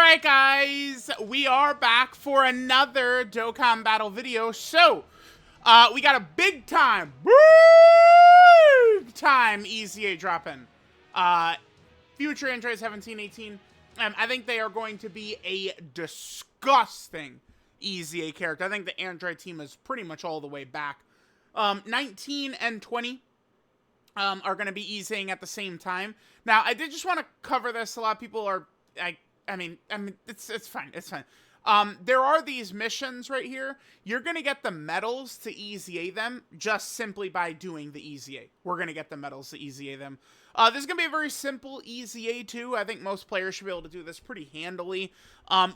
Alright guys, we are back for another Dokkan battle video. So, we got a big time EZA drop-in. Future Android 17, 18. I think they are going to be a disgusting EZA character. I think the Android team is pretty much all the way back. 19 and 20 are going to be EZAing at the same time. Now, I did just want to cover this. A lot of people are... I mean, it's fine. It's fine. There are these missions right here. You're going to get the medals to EZA them just simply by doing the EZA. We're going to get the medals to EZA them. This is going to be a very simple EZA too. I think most players should be able to do this pretty handily.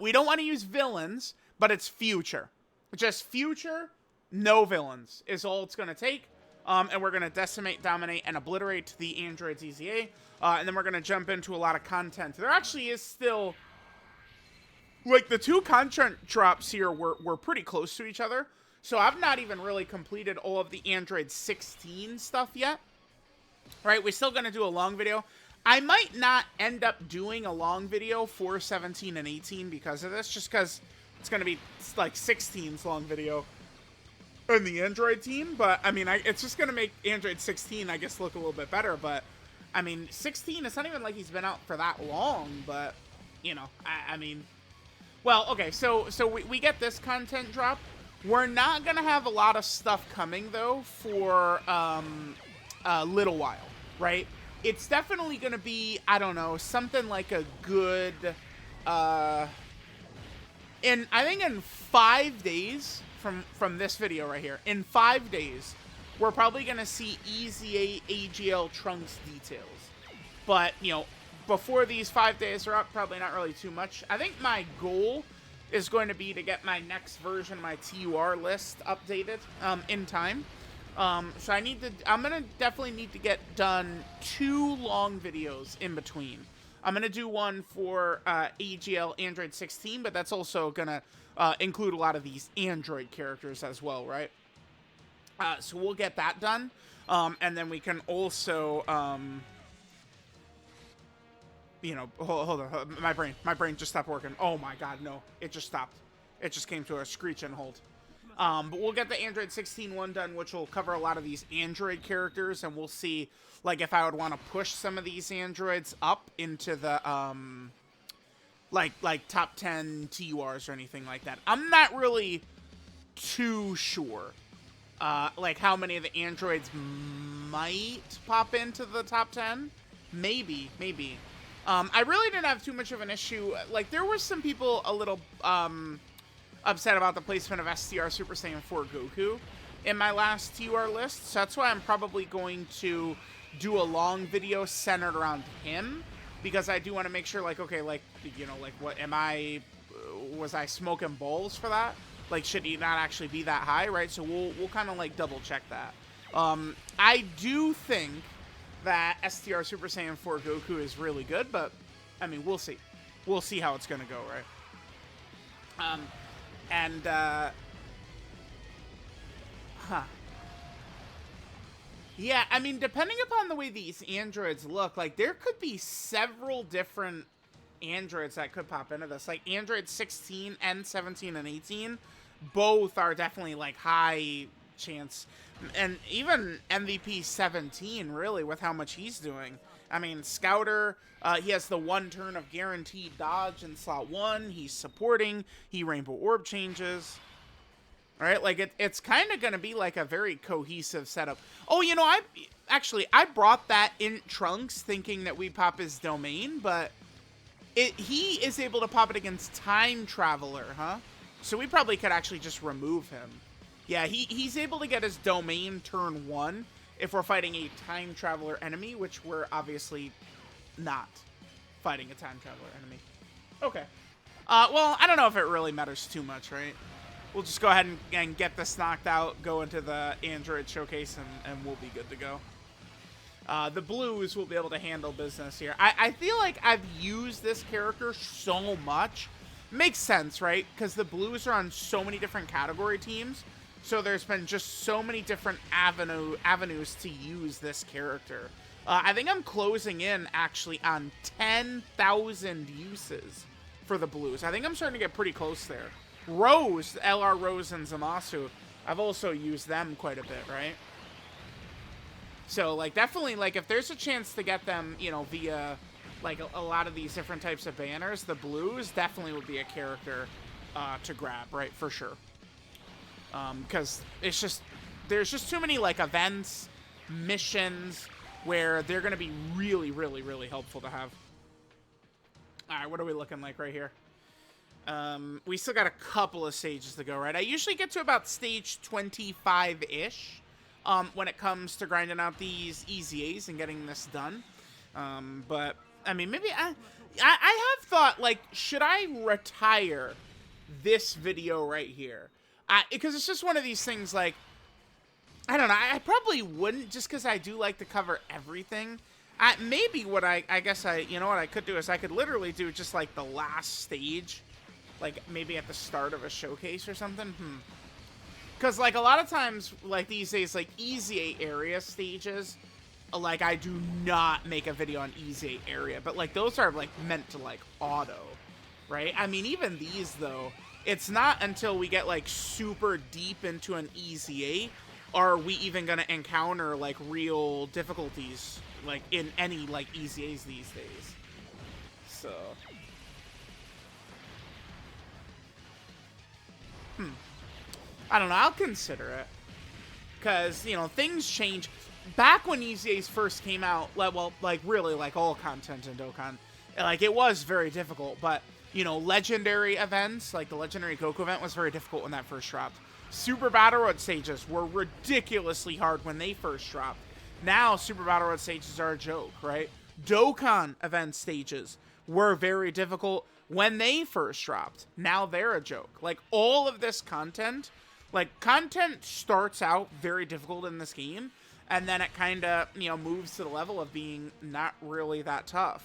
We don't want to use villains, but it's future. Just future, no villains is all it's going to take. And we're going to decimate, dominate, and obliterate the androids EZA. And then we're going to jump into a lot of content. There actually is still... like, the two content drops here were pretty close to each other. So I've not even really completed all of the Android 16 stuff yet. Right, we're still going to do a long video. I might not end up doing a long video for 17 and 18 because of this. Just because it's going to be, like, 16's long video in the Android team. But, I mean, it's just going to make Android 16, I guess, look a little bit better. But... I mean, 16, it's not even like he's been out for that long, but, you know, I mean... Well, okay, so we get this content drop. We're not going to have a lot of stuff coming, though, for a little while, right? It's definitely going to be, I don't know, something like a good... I think in 5 days from this video right here, in 5 days... we're probably going to see EZA AGL Trunks details. But, you know, before these 5 days are up, probably not really too much. I think my goal is going to be to get my next version of my TUR list updated in time. So I'm going to definitely need to get done 2 long videos in between. I'm going to do one for AGL Android 16, but that's also going to include a lot of these Android characters as well, right? So we'll get that done, and then we can also, you know, hold on, my brain just stopped working. Oh my god, no, it just stopped. It just came to a screech and hold. But we'll get the Android 16 one done, which will cover a lot of these Android characters, and we'll see, like, if I would want to push some of these Androids up into the, like top 10 TURs or anything like that. I'm not really too sure. Like how many of the androids might pop into the top 10? Maybe. I really didn't have too much of an issue. Like, there were some people a little, upset about the placement of STR Super Saiyan 4 Goku in my last TUR list. So that's why I'm probably going to do a long video centered around him. Because I do want to make sure, like, okay, like, you know, like, was I smoking balls for that? Like, should he not actually be that high, right? So we'll kind of, like, double-check that. I do think that STR Super Saiyan 4 Goku is really good, but, I mean, we'll see. We'll see how it's going to go, right? Yeah, I mean, depending upon the way these androids look, like, there could be several different androids that could pop into this. Like, Android 16 and 17 and 18... both are definitely, like, high chance. And even MVP 17, really, with how much he's doing. I mean, Scouter, he has the 1 turn of guaranteed dodge in slot 1. He's supporting. He Rainbow Orb changes. Right? Like, it's kind of going to be, like, a very cohesive setup. Oh, you know, I brought that in Trunks thinking that we pop his domain, but he is able to pop it against Time Traveler, huh? So we probably could actually just remove him. Yeah, he's able to get his domain turn 1 if we're fighting a time traveler enemy, which we're obviously not fighting a time traveler enemy. Okay. Well, I don't know if it really matters too much, right? We'll just go ahead and get this knocked out, go into the Android showcase, and we'll be good to go. The blues will be able to handle business here. I feel like I've used this character so much. Makes sense, right? Because the blues are on so many different category teams. So there's been just so many different avenues to use this character. I think I'm closing in, actually, on 10,000 uses for the blues. I think I'm starting to get pretty close there. Rose, LR Rose and Zamasu, I've also used them quite a bit, right? So, like, definitely, like, if there's a chance to get them, you know, via, like, a lot of these different types of banners, the blues definitely would be a character to grab, right? For sure. Because it's just, there's just too many, like, events, missions, where they're going to be really, really, really helpful to have. Alright, what are we looking like right here? We still got a couple of stages to go, right? I usually get to about stage 25-ish when it comes to grinding out these EZAs and getting this done. But, I mean, maybe I have thought, like, should I retire this video right here? Because it's just one of these things, like, I don't know, I probably wouldn't, just because I do like to cover everything. Maybe what I guess you know what I could do is I could literally do just, like, the last stage, like, maybe at the start of a showcase or something. Because, like, a lot of times, like, these days, like, EZA area stages, like, I do not make a video on EZA area, but, like, those are, like, meant to, like, auto, right? I mean, even these, though, it's not until we get, like, super deep into an EZA are we even gonna encounter, like, real difficulties, like, in any, like, EZAs these days. So. I don't know, I'll consider it. Because, you know, things change. Back when EZAs first came out, well, like, really, like, all content in Dokkan, like, it was very difficult, but, you know, legendary events, like the legendary Goku event was very difficult when that first dropped. Super Battle Road stages were ridiculously hard when they first dropped. Now, Super Battle Road stages are a joke, right? Dokkan event stages were very difficult when they first dropped. Now they're a joke. Like, all of this content, like, content starts out very difficult in this game, and then it kind of, you know, moves to the level of being not really that tough.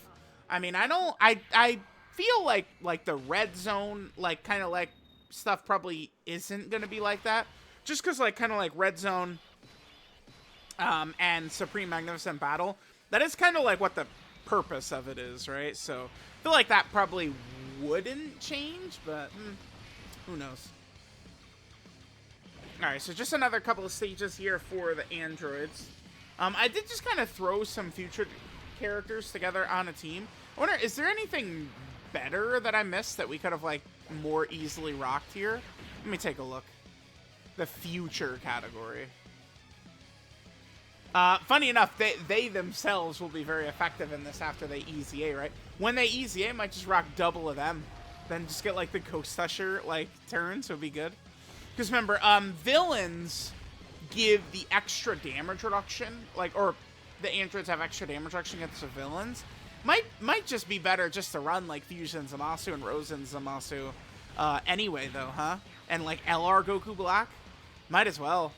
I mean, I feel like the red zone, like, kind of like, stuff probably isn't gonna be like that, just because, like, kind of like Red Zone and Supreme Magnificent Battle, that is kind of like what the purpose of it is, right? So I feel like that probably wouldn't change, but who knows. Alright, so just another couple of stages here for the androids. I did just kind of throw some future characters together on a team. I wonder, is there anything better that I missed that we could have, like, more easily rocked here? Let me take a look. The future category. Funny enough, they themselves will be very effective in this after they EZA, right? When they EZA, I might just rock double of them. Then just get, like, the Ghost Usher, like, turns would be good. Because remember, villains give the extra damage reduction, like, or the androids have extra damage reduction against the villains. Might just be better just to run, like, Fusion Zamasu and Rosen Zamasu anyway, though, huh? And, like, LR Goku Black? Might as well.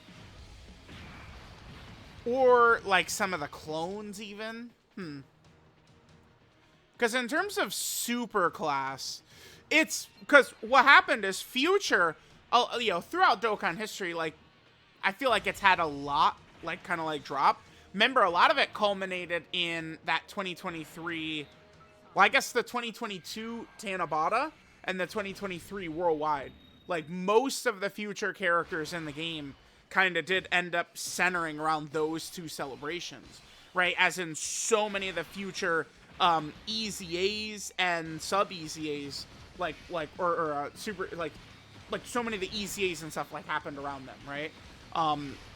Or, like, some of the clones, even. Because in terms of super class, it's... Because what happened is Future, you know, throughout Dokkan history, like, I feel like it's had a lot, like, kind of, like, drop. Remember, a lot of it culminated in that 2023, well, I guess the 2022 Tanabata and the 2023 Worldwide. Like, most of the future characters in the game kind of did end up centering around those two celebrations, right? As in so many of the future EZAs and sub-EZAs, super, like so many of the EZAs and stuff, like, happened around them, right?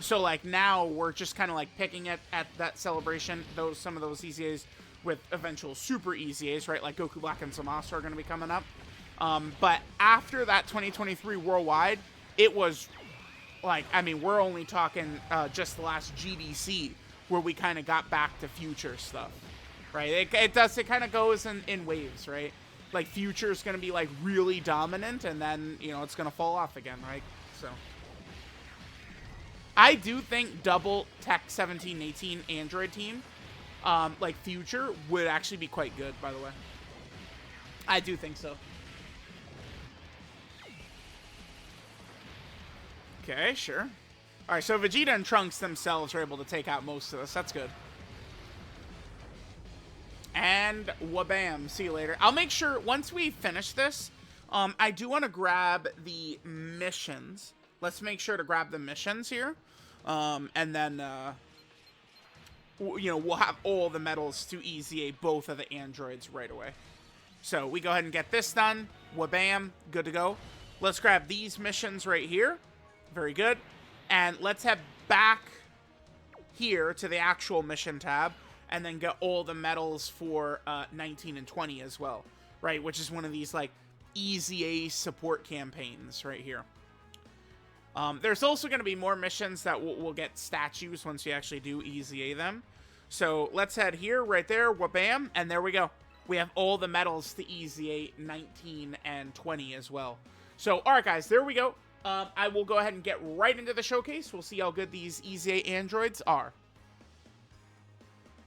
So, like, now we're just kind of, like, picking at that celebration, some of those EZAs with eventual super EZAs, right? Like Goku Black and Zamasu are going to be coming up. But after that 2023 Worldwide, it was, like, I mean, we're only talking just the last GDC where we kind of got back to future stuff, right? It kind of goes in waves, right? Like, future's going to be, like, really dominant, and then, you know, it's going to fall off again, right? So... I do think double TEQ 17-18 Android team, like, future, would actually be quite good, by the way. I do think so. Okay, sure. Alright, so Vegeta and Trunks themselves are able to take out most of this. That's good. And wabam, see you later. I'll make sure, once we finish this, I do want to grab the missions. Let's make sure to grab the missions here. And then, you know, we'll have all the medals to EZA both of the androids right away. So we go ahead and get this done. Wabam, good to go. Let's grab these missions right here. Very good. And let's head back here to the actual mission tab and then get all the medals for 19 and 20 as well, right? Which is one of these, like, EZA support campaigns right here. There's also going to be more missions that we'll get statues once we actually do EZA them. So let's head here, right there, wabam, and there we go. We have all the medals to EZA 19 and 20 as well. So, all right, guys, there we go. I will go ahead and get right into the showcase. We'll see how good these EZA androids are.